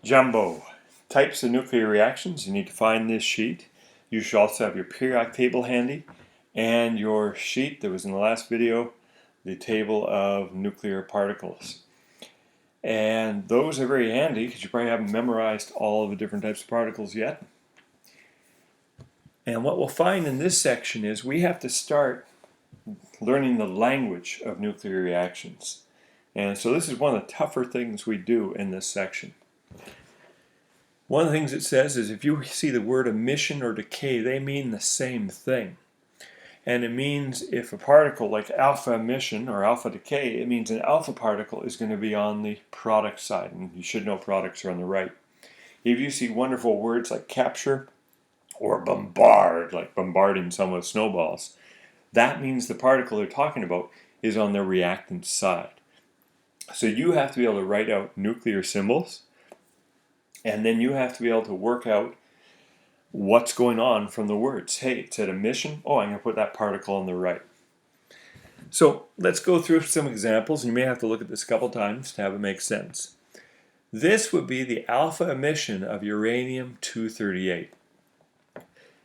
Jumbo. Types of nuclear reactions. You need to find this sheet. You should also have your periodic table handy and your sheet that was in the last video, the table of nuclear particles. And those are very handy because you probably haven't memorized all of the different types of particles yet. And what we'll find in this section is we have to start learning the language of nuclear reactions. And so this is one of the tougher things we do in this section. One of the things it says is if you see the word emission or decay, they mean the same thing. And it means if a particle like alpha emission or alpha decay, it means an alpha particle is going to be on the product side. And you should know products are on the right. If you see wonderful words like capture or bombard, like bombarding someone with snowballs, that means the particle they're talking about is on the reactant side. So you have to be able to write out nuclear symbols, and then you have to be able to work out what's going on from the words. Hey, it said emission. Oh, I'm going to put that particle on the right. So let's go through some examples, and you may have to look at this a couple times to have it make sense. This would be the alpha emission of uranium-238.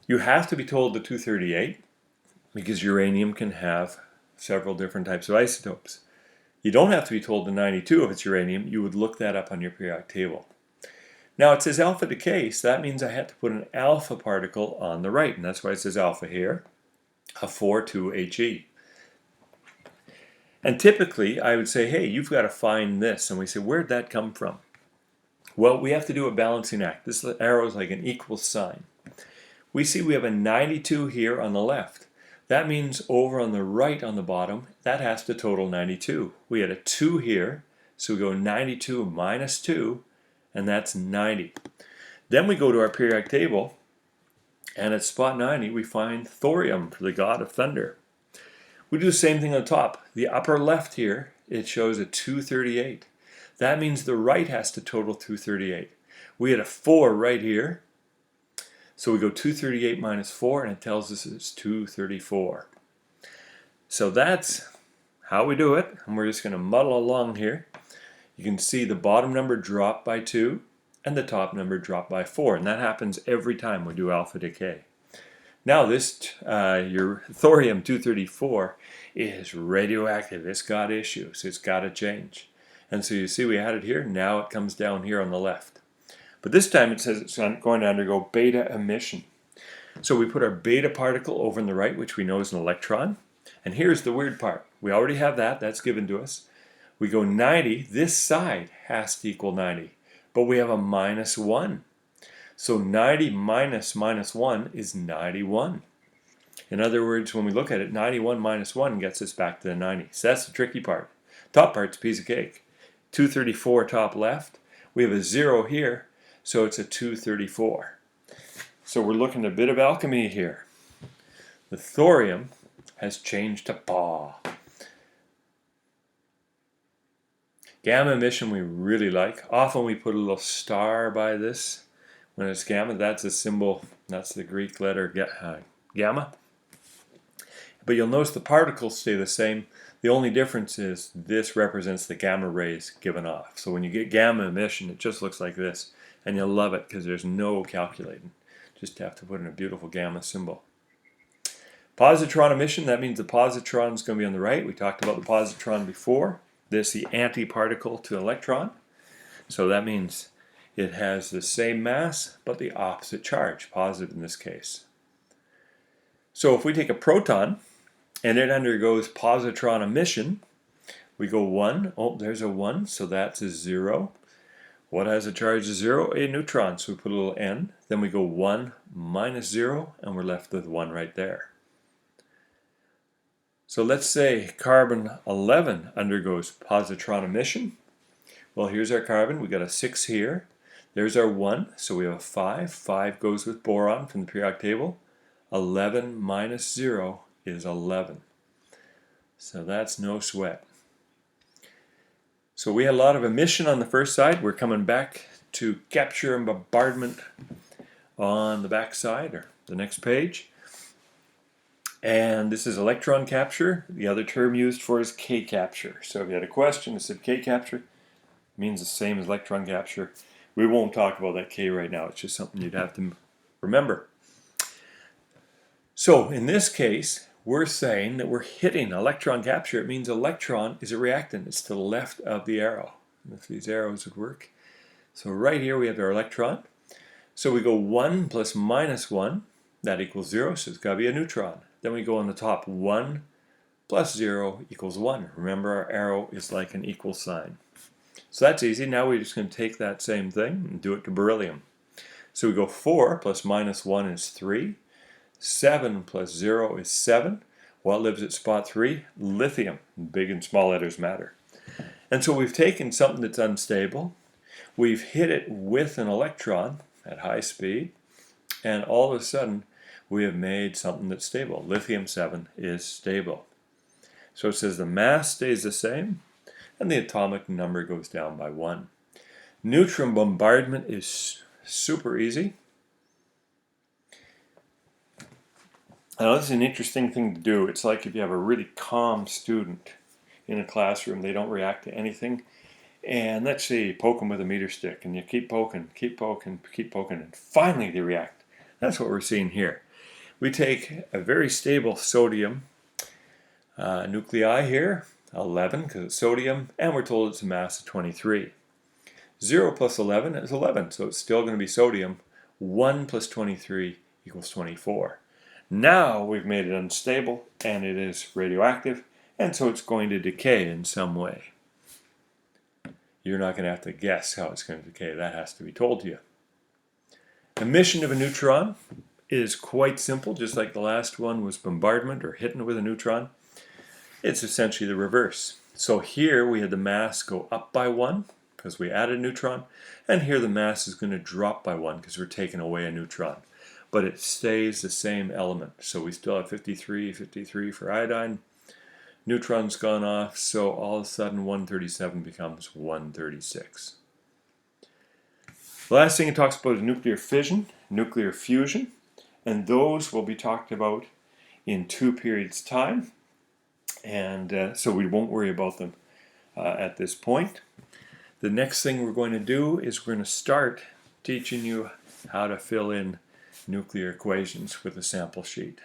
You have to be told the 238 because uranium can have several different types of isotopes. You don't have to be told the 92 if it's uranium. You would look that up on your periodic table. Now it says alpha decay, so that means I have to put an alpha particle on the right, and that's why it says alpha here, a 4,2He. And typically I would say, hey, you've got to find this, and we say, where'd that come from? Well, we have to do a balancing act. This arrow is like an equal sign. We see we have a 92 here on the left. That means over on the right on the bottom, that has to total 92. We had a 2 here, so we go 92 minus 2, and that's 90. Then we go to our periodic table, and at spot 90 we find thorium, for the god of thunder. We do the same thing on the top. The upper left here, it shows a 238. That means the right has to total 238. We had a 4 right here, so we go 238 minus 4, and it tells us it's 234. So that's how we do it, and we're just going to muddle along here. You can see the bottom number drop by 2, and the top number drop by 4, and that happens every time we do alpha decay. Now this, your thorium-234 is radioactive. It's got issues. It's got to change. And so you see we had it here. Now it comes down here on the left. But this time it says it's going to undergo beta emission. So we put our beta particle over on the right, which we know is an electron. And here's the weird part. We already have that. That's given to us. We go 90. This side has to equal 90. But we have a minus 1. So 90 minus minus 1 is 91. In other words, when we look at it, 91 minus 1 gets us back to the 90. So that's the tricky part. Top part's a piece of cake. 234 top left. We have a 0 here. So it's a 234. So we're looking at a bit of alchemy here. The thorium has changed to Pa. Gamma emission we really like. Often we put a little star by this. When it's gamma, that's a symbol, that's the Greek letter gamma. But you'll notice the particles stay the same. The only difference is this represents the gamma rays given off. So when you get gamma emission, it just looks like this. And you'll love it because there's no calculating. Just have to put in a beautiful gamma symbol. Positron emission, that means the positron is going to be on the right. We talked about the positron before. This is the antiparticle to electron. So that means it has the same mass, but the opposite charge, positive in this case. So if we take a proton, and it undergoes positron emission, we go 1. Oh, there's a 1, so that's a 0. What has a charge of 0? A neutron, so we put a little n. Then we go 1 minus 0, and we're left with 1 right there. So let's say carbon 11 undergoes positron emission. Well, here's our carbon. We got a 6 here. There's our 1, so we have a 5. 5 goes with boron from the periodic table. 11 minus 0 is 11. So that's no sweat. So we had a lot of emission on the first side. We're coming back to capture and bombardment on the back side, or the next page. And this is electron capture. The other term used for is K-capture. So if you had a question that said K-capture, it means the same as electron capture. We won't talk about that K right now. It's just something you'd have to remember. So in this case, we're saying that we're hitting electron capture. It means electron is a reactant. It's to the left of the arrow. If these arrows would work. So right here we have our electron. So we go 1 plus minus 1. That equals 0, so it's got to be a neutron. Then we go on the top, 1 plus 0 equals 1. Remember, our arrow is like an equal sign. So that's easy. Now we're just going to take that same thing and do it to beryllium. So we go 4 plus minus 1 is 3. 7 plus 0 is 7. What lives at spot 3? Lithium. Big and small letters matter. And so we've taken something that's unstable. We've hit it with an electron at high speed. And all of a sudden, we have made something that's stable. Lithium-7 is stable. So it says the mass stays the same, and the atomic number goes down by 1. Neutron bombardment is super easy. Now this is an interesting thing to do. It's like if you have a really calm student in a classroom, they don't react to anything, and let's say you poke them with a meter stick, and you keep poking, and finally they react. That's what we're seeing here. We take a very stable sodium nuclei here, 11 because it's sodium, and we're told it's a mass of 23. 0 plus 11 is 11, so it's still going to be sodium. 1 plus 23 equals 24. Now we've made it unstable, and it is radioactive, and so it's going to decay in some way. You're not going to have to guess how it's going to decay. That has to be told to you. Emission of a neutron is quite simple, just like the last one was bombardment or hitting with a neutron. It's essentially the reverse. So here we had the mass go up by 1 because we added a neutron, and here the mass is going to drop by 1 because we're taking away a neutron. But it stays the same element. So we still have 53 for iodine. Neutron's gone off, so all of a sudden 137 becomes 136. The last thing it talks about is nuclear fission, nuclear fusion, and those will be talked about in 2 periods' time, and so we won't worry about them at this point. The next thing we're going to do is we're going to start teaching you how to fill in nuclear equations with a sample sheet.